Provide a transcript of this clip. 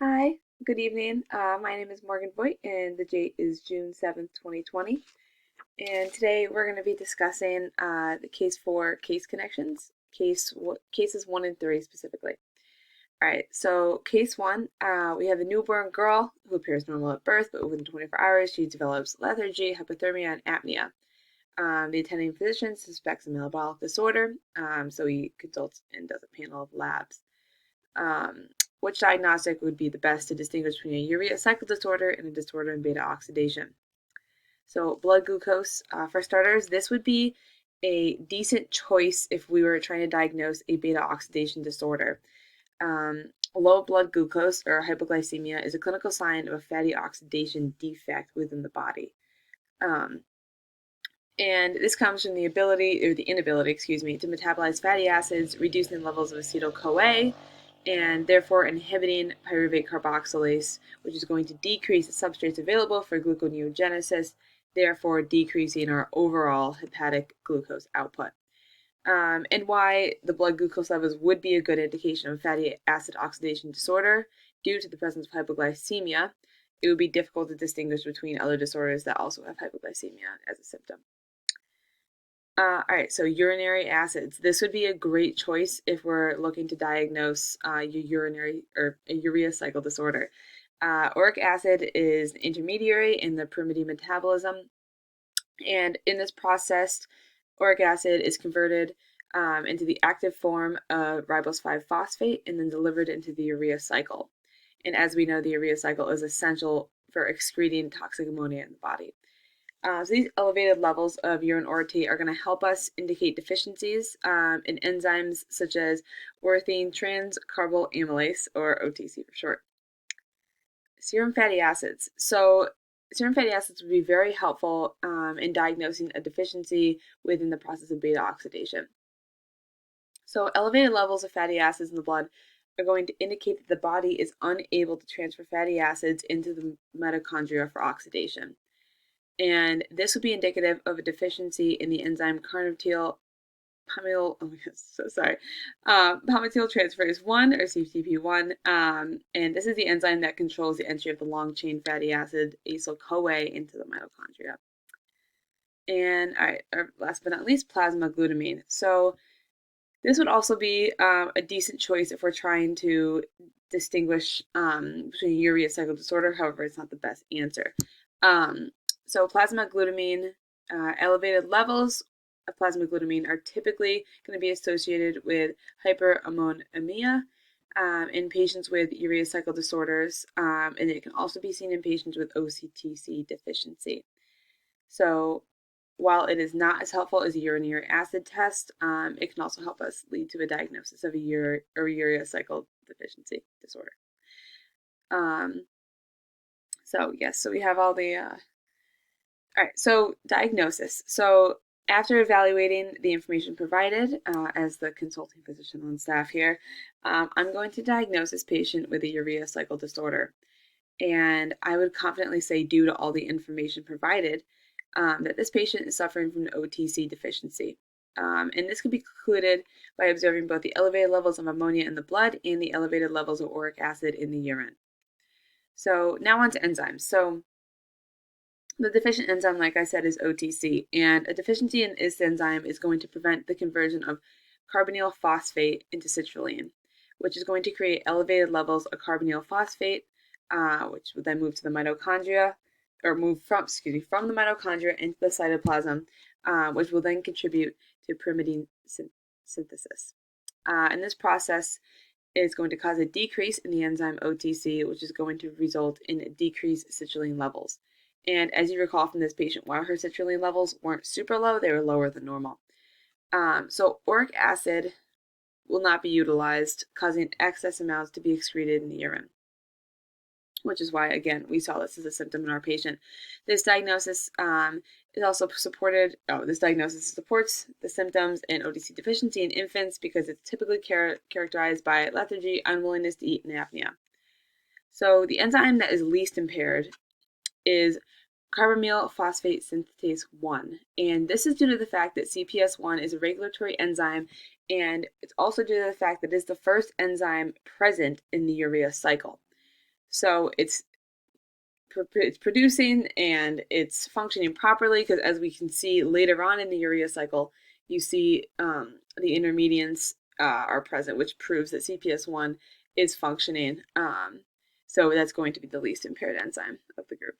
Hi, good evening. My name is Morgan Voigt, and the date is June 7th, 2020. And today we're going to be discussing the case for case connections, cases 1 and 3 specifically. All right, so case 1, we have a newborn girl who appears normal at birth, but within 24 hours she develops lethargy, hypothermia, and apnea. The attending physician suspects a metabolic disorder, so he consults and does a panel of labs. Which diagnostic would be the best to distinguish between a urea cycle disorder and a disorder in beta oxidation? So blood glucose, for starters, this would be a decent choice if we were trying to diagnose a beta oxidation disorder. Low blood glucose or hypoglycemia is a clinical sign of a fatty oxidation defect within the body. And this comes from the inability, to metabolize fatty acids, reducing levels of acetyl-CoA, and therefore inhibiting pyruvate carboxylase, which is going to decrease the substrates available for gluconeogenesis, therefore decreasing our overall hepatic glucose output. And why the blood glucose levels would be a good indication of fatty acid oxidation disorder due to the presence of hypoglycemia. It would be difficult to distinguish between other disorders that also have hypoglycemia as a symptom. All right, so urinary acids. This would be a great choice if we're looking to diagnose your urinary or a urea cycle disorder. Uric acid is an intermediary in the pyrimidine metabolism, and in this process, uric acid is converted into the active form of ribose 5-phosphate and then delivered into the urea cycle. And as we know, the urea cycle is essential for excreting toxic ammonia in the body. So these elevated levels of urine orotate are going to help us indicate deficiencies in enzymes such as ornithine transcarbamylase, or OTC for short. Serum fatty acids. So serum fatty acids would be very helpful in diagnosing a deficiency within the process of beta oxidation. So elevated levels of fatty acids in the blood are going to indicate that the body is unable to transfer fatty acids into the mitochondria for oxidation. And this would be indicative of a deficiency in the enzyme palmitoyl transferase 1, or CTP1, and this is the enzyme that controls the entry of the long-chain fatty acid acyl-CoA into the mitochondria. And all right, last but not least, plasma glutamine. So this would also be a decent choice if we're trying to distinguish between urea cycle disorder. However, it's not the best answer. So plasma glutamine, elevated levels of plasma glutamine are typically going to be associated with hyperammonemia in patients with urea cycle disorders, and it can also be seen in patients with OCTC deficiency. So while it is not as helpful as a urinary acid test, it can also help us lead to a diagnosis of a urea cycle deficiency disorder. So we have all the all right, so diagnosis. So after evaluating the information provided as the consulting physician on staff here, I'm going to diagnose this patient with a urea cycle disorder. And I would confidently say, due to all the information provided, that this patient is suffering from an OTC deficiency. And this can be concluded by observing both the elevated levels of ammonia in the blood and the elevated levels of uric acid in the urine. So now on to enzymes. So the deficient enzyme, like I said, is OTC, and a deficiency in this enzyme is going to prevent the conversion of carbonyl phosphate into citrulline, which is going to create elevated levels of carbonyl phosphate, which would then move to the mitochondria, or move from the mitochondria into the cytoplasm, which will then contribute to pyrimidine synthesis. And this process is going to cause a decrease in the enzyme OTC, which is going to result in decreased citrulline levels. And as you recall from this patient, while her citrulline levels weren't super low, they were lower than normal. So uric acid will not be utilized, causing excess amounts to be excreted in the urine, which is why, again, we saw this as a symptom in our patient. This diagnosis is also supported, this diagnosis supports the symptoms in OTC deficiency in infants because it's typically characterized by lethargy, unwillingness to eat, and apnea. So the enzyme that is least impaired is carbamyl phosphate synthetase 1. And this is due to the fact that CPS1 is a regulatory enzyme, and it's also due to the fact that it is the first enzyme present in the urea cycle. So it's producing and it's functioning properly, because as we can see later on in the urea cycle, you see the intermediates are present, which proves that CPS1 is functioning. So that's going to be the least impaired enzyme of the group.